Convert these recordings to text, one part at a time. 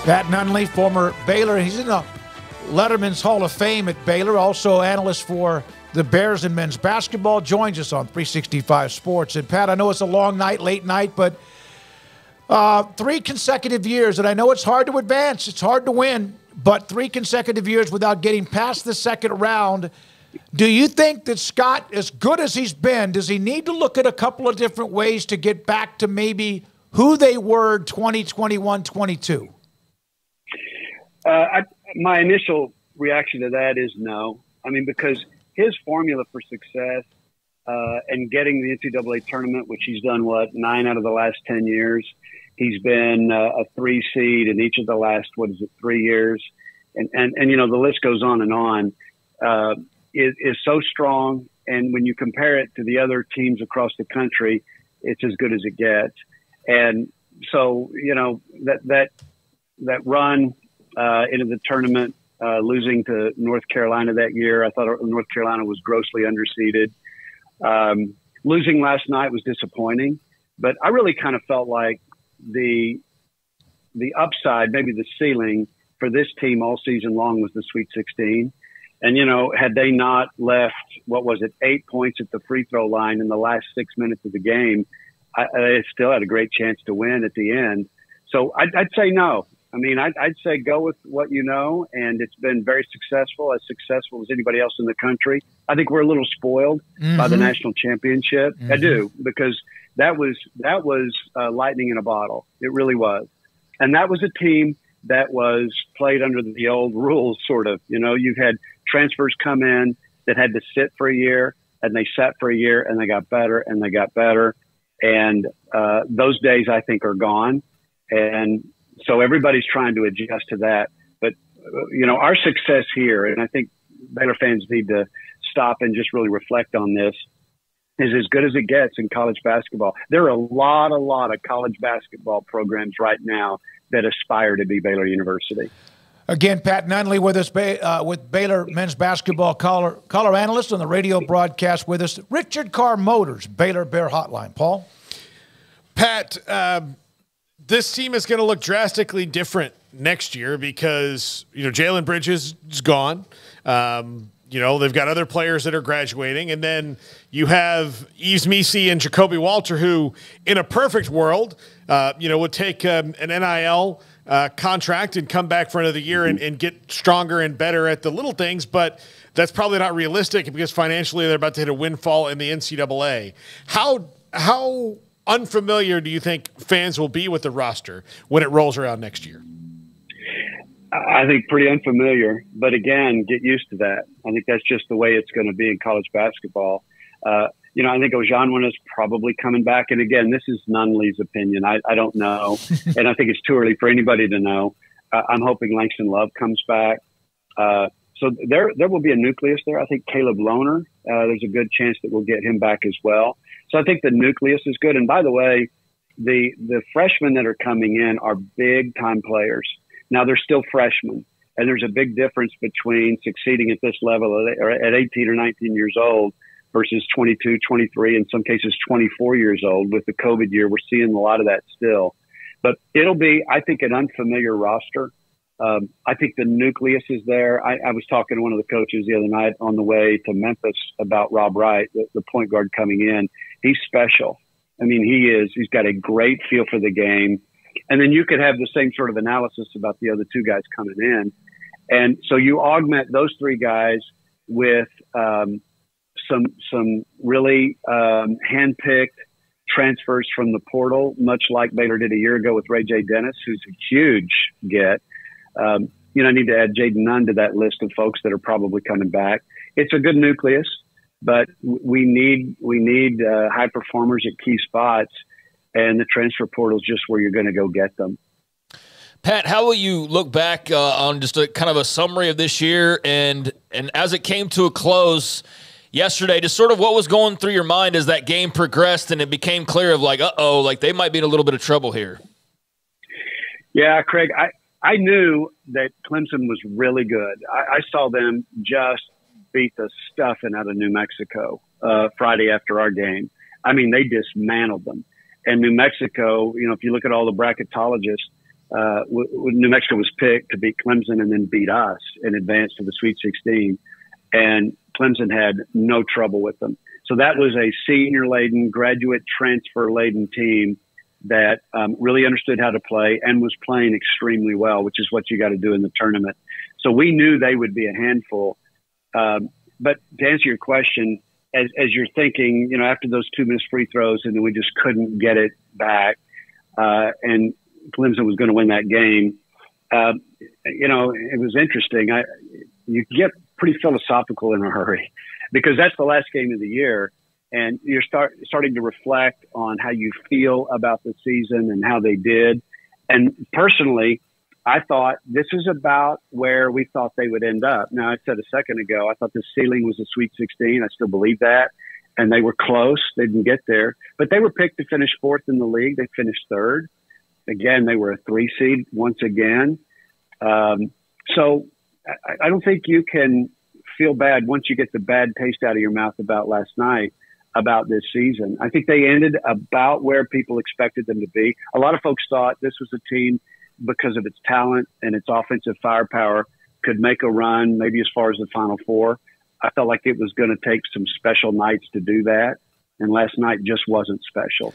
Pat Nunley, former Baylor. He's in the Letterman's Hall of Fame at Baylor, also analyst for the Bears and men's basketball, joins us on 365 Sports. And Pat, I know it's a long night, late night, but 3 consecutive years, and I know it's hard to advance, it's hard to win, but 3 consecutive years without getting past the second round. Do you think that Scott, as good as he's been, does he need to look at a couple of different ways to get back to maybe who they were 2021, 22? My initial reaction to that is no. I mean, because his formula for success and getting the NCAA tournament, which he's done, 9 out of the last 10 years. He's been a 3 seed in each of the last, 3 years. And you know, the list goes on, is so strong. And when you compare it to the other teams across the country, it's as good as it gets. And so, you know, that run into the tournament, losing to North Carolina that year, I thought North Carolina was grossly underseeded. Losing last night was disappointing, but I really kind of felt like the upside, maybe the ceiling for this team all season long was the Sweet 16. And, you know, had they not left, 8 points at the free throw line in the last 6 minutes of the game, I still had a great chance to win at the end. So I'd say no. I mean, I'd say go with what you know, and it's been very successful as anybody else in the country. I think we're a little spoiled by the national championship. I do, because that was lightning in a bottle. It really was. And that was a team that was played under the old rules, sort of. You know, you've had transfers come in that had to sit for a year, and they sat for a year, and they got better, and they got better. And those days, I think, are gone. And so everybody's trying to adjust to that. But, you know, our success here, and I think Baylor fans need to stop and just really reflect on this, is as good as it gets in college basketball. There are a lot of college basketball programs right now that aspire to be Baylor University. Again, Pat Nunley with us, with Baylor men's basketball color analyst on the radio broadcast with us. Richard Carr Motors, Baylor Bear Hotline. Paul? Pat, this team is going to look drastically different next year because, you know, Jalen Bridges is gone. You know, they've got other players that are graduating. And then you have Yves Missi and Jacoby Walter, who in a perfect world, you know, would take an NIL contract and come back for another year and get stronger and better at the little things. But that's probably not realistic because financially they're about to hit a windfall in the NCAA. How unfamiliar do you think fans will be with the roster when it rolls around next year? I think pretty unfamiliar, but again, get used to that. I think that's just the way it's going to be in college basketball. You know, I think Ojanwin is probably coming back. And again, this is Nunley's opinion. I don't know. And I think it's too early for anybody to know. I'm hoping Langston Love comes back. So there will be a nucleus there. I think Caleb Lohner, there's a good chance that we'll get him back as well. So I think the nucleus is good. And by the way, the freshmen that are coming in are big time players. Now they're still freshmen, and there's a big difference between succeeding at this level at 18 or 19 years old versus 22, 23, in some cases 24 years old. With the COVID year, we're seeing a lot of that still. But it'll be, I think, an unfamiliar roster. I think the nucleus is there. I was talking to one of the coaches the other night on the way to Memphis about Rob Wright, the point guard coming in. He's special. I mean, he's got a great feel for the game. And then you could have the same sort of analysis about the other 2 guys coming in. And so you augment those 3 guys with some really handpicked transfers from the portal, much like Baylor did a year ago with Ray J. Dennis, who's a huge get. You know, I need to add Jaden Nunn to that list of folks that are probably coming back. It's a good nucleus, but we need high performers at key spots. And the transfer portal is just where you're going to go get them. Pat, how will you look back on just a kind of a summary of this year and as it came to a close yesterday, just sort of what was going through your mind as that game progressed and it became clear of like, uh-oh, like they might be in a little bit of trouble here? Yeah, Craig, I knew that Clemson was really good. I saw them just beat the stuffing out of New Mexico Friday after our game. I mean, they dismantled them. And New Mexico, you know, if you look at all the bracketologists, New Mexico was picked to beat Clemson and then beat us and advance to the Sweet 16. And Clemson had no trouble with them. So that was a senior-laden, graduate transfer-laden team that really understood how to play and was playing extremely well, which is what you got to do in the tournament. So we knew they would be a handful. But to answer your question, as you're thinking, after those 2 missed free throws and then we just couldn't get it back, and Clemson was going to win that game, it was interesting. You get pretty philosophical in a hurry because that's the last game of the year. And you're starting to reflect on how you feel about the season and how they did. And personally, I thought this is about where we thought they would end up. Now, I said a second ago, I thought the ceiling was a Sweet 16. I still believe that. And they were close. They didn't get there. But they were picked to finish fourth in the league. They finished third. Again, they were a 3 seed once again. So I don't think you can feel bad once you get the bad taste out of your mouth about last night, about this season. I think they ended about where people expected them to be. A lot of folks thought this was a team, because of its talent and its offensive firepower, could make a run maybe as far as the Final Four. I felt like it was going to take some special nights to do that, and last night just wasn't special.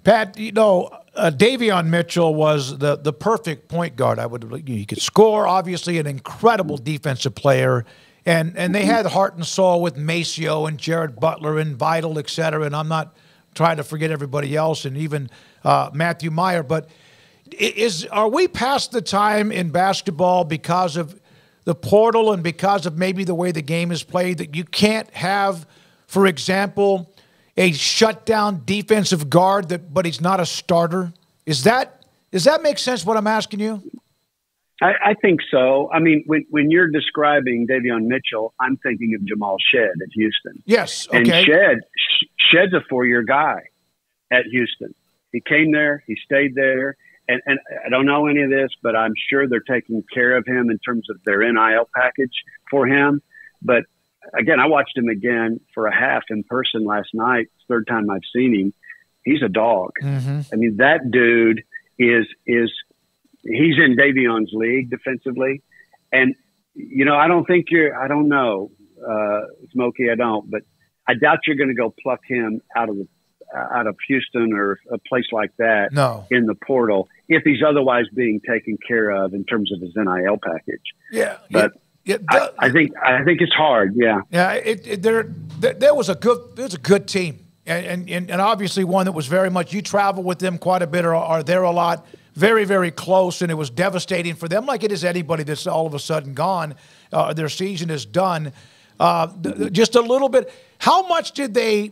Pat, Davion Mitchell was the perfect point guard. He could score, obviously, an incredible defensive player. And they had heart and soul with Maceo and Jared Butler and Vital, et cetera. And I'm not trying to forget everybody else and even Matthew Meyer. But are we past the time in basketball because of the portal and because of maybe the way the game is played that you can't have, for example, a shutdown defensive guard but he's not a starter? Does that make sense what I'm asking you? I think so. I mean, when you're describing Davion Mitchell, I'm thinking of Jamal Shedd at Houston. Yes, okay. And Shedd's a 4-year guy at Houston. He came there, he stayed there, and I don't know any of this, but I'm sure they're taking care of him in terms of their NIL package for him. But again, I watched him again for a half in person last night. It's the third time I've seen him. He's a dog. Mm-hmm. I mean, that dude is he's in Davion's league defensively. And, I don't know, Smokey, I don't, but I doubt you're going to go pluck him out of Houston or a place like that in the portal if he's otherwise being taken care of in terms of his NIL package. Yeah. But I think it's hard. Yeah. Yeah. There was a good team and obviously one that was very much, you travel with them quite a bit or are there a lot. Very, very close, and it was devastating for them, like it is anybody that's all of a sudden gone. Their season is done. Just a little bit. How much did they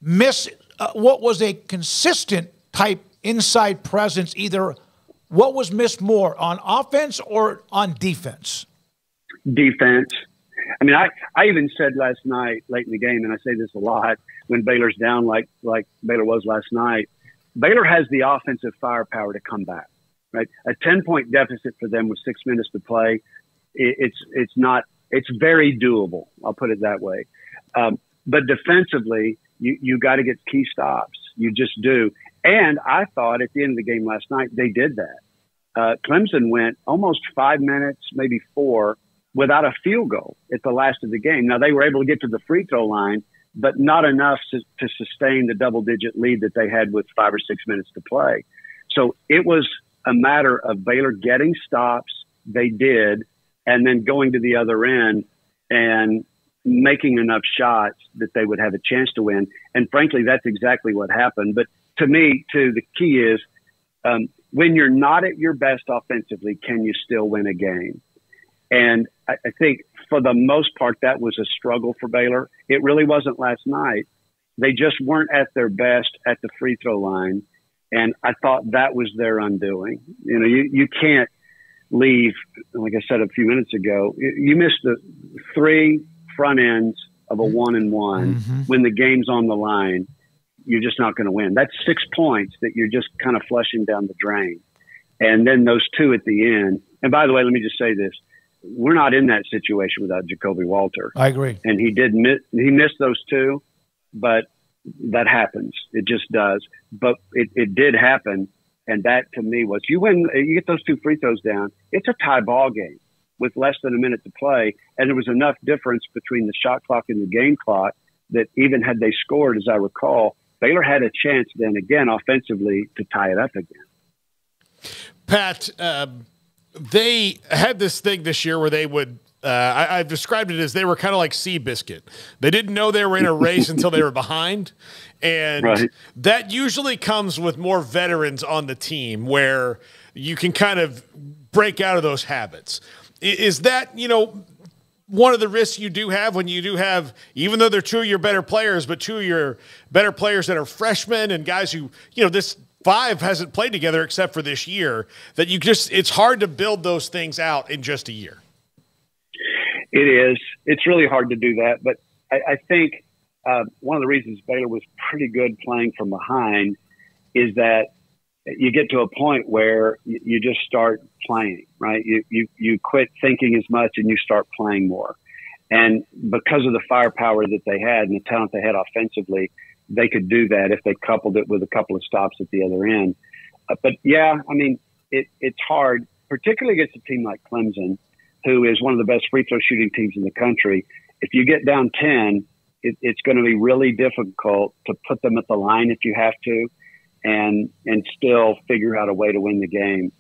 miss what was a consistent type inside presence, either what was missed more, on offense or on defense? Defense. I mean, I even said last night, late in the game, and I say this a lot, when Baylor's down like Baylor was last night, Baylor has the offensive firepower to come back, right? A 10-point deficit for them with 6 minutes to play. It's very doable. I'll put it that way. But defensively, you got to get key stops. You just do. And I thought at the end of the game last night, they did that. Clemson went almost 5 minutes, maybe 4, without a field goal at the last of the game. Now, they were able to get to the free throw line, but not enough to sustain the double-digit lead that they had with 5 or 6 minutes to play. So it was a matter of Baylor getting stops. They did, and then going to the other end and making enough shots that they would have a chance to win. And frankly, that's exactly what happened. But to me, too, the key is when you're not at your best offensively, can you still win a game? And I think for the most part, that was a struggle for Baylor. It really wasn't last night. They just weren't at their best at the free throw line. And I thought that was their undoing. You can't leave, like I said a few minutes ago, you missed the 3 front ends of a 1-and-1 when the game's on the line. You're just not going to win. That's 6 points that you're just kind of flushing down the drain. And then those 2 at the end. And by the way, let me just say this. We're not in that situation without Jacoby Walter. I agree. And he missed those 2, but that happens. It just does. But it did happen. And that to me was, you get those 2 free throws down, it's a tie ball game with less than a minute to play. And there was enough difference between the shot clock and the game clock that even had they scored, as I recall, Baylor had a chance then again offensively to tie it up again. Pat, they had this thing this year where they would I've described it as they were kind of like Seabiscuit. They didn't know they were in a race until they were behind. And that usually comes with more veterans on the team where you can kind of break out of those habits. Is that, one of the risks you do have when you do have, even though they're 2 of your better players, but 2 of your better players that are freshmen and guys who, this 5 hasn't played together except for this year, that it's hard to build those things out in just a year. It is. It's really hard to do that. But I think one of the reasons Baylor was pretty good playing from behind is that you get to a point where you just start playing, right? You quit thinking as much and you start playing more. And because of the firepower that they had and the talent they had offensively, they could do that if they coupled it with a couple of stops at the other end. But yeah, I mean, it's hard, particularly against a team like Clemson, who is one of the best free throw shooting teams in the country. If you get down 10, it's going to be really difficult to put them at the line if you have to, and still figure out a way to win the game.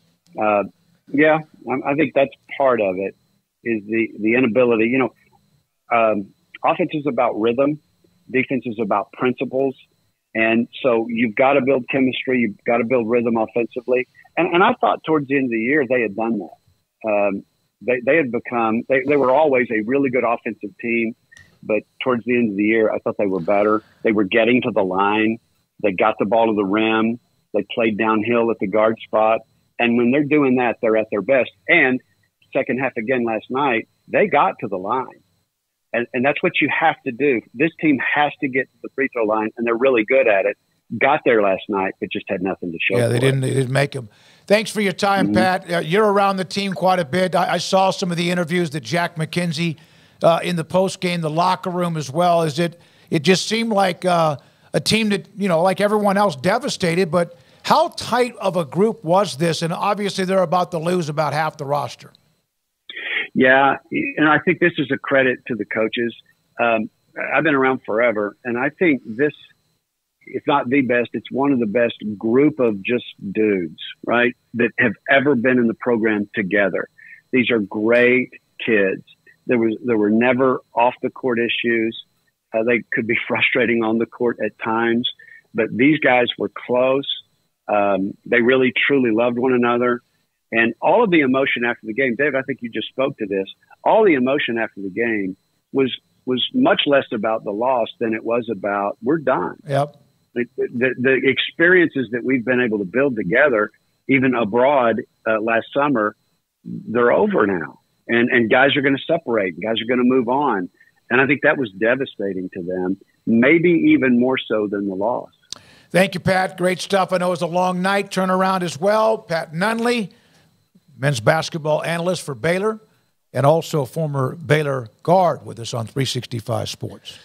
Yeah, I think that's part of it, is the inability. Offense is about rhythm. Defense is about principles. And so you've got to build chemistry. You've got to build rhythm offensively. And I thought towards the end of the year they had done that. They had become – they were always a really good offensive team, but towards the end of the year I thought they were better. They were getting to the line. They got the ball to the rim. They played downhill at the guard spot. And when they're doing that, they're at their best. And second half again last night, they got to the line. And that's what you have to do. This team has to get to the free throw line, and they're really good at it. Got there last night, but just had nothing to show. Yeah, they didn't make them. Thanks for your time, Pat. You're around the team quite a bit. I saw some of the interviews that Jack McKenzie in the postgame, the locker room as well. It just seemed like a team that, like everyone else, devastated. But how tight of a group was this? And obviously they're about to lose about half the roster. Yeah, and I think this is a credit to the coaches. I've been around forever, and I think this, if not the best, it's one of the best group of just dudes, right, that have ever been in the program together. These are great kids. There were never off the court issues. They could be frustrating on the court at times, but these guys were close. They really truly loved one another. And all of the emotion after the game, Dave, I think you just spoke to this. All the emotion after the game was much less about the loss than it was about we're done. Yep. The experiences that we've been able to build together, even abroad last summer, they're over now. And guys are going to separate. Guys are going to move on. And I think that was devastating to them, maybe even more so than the loss. Thank you, Pat. Great stuff. I know it was a long night turnaround as well. Pat Nunley, men's basketball analyst for Baylor, and also former Baylor guard with us on 365 Sports.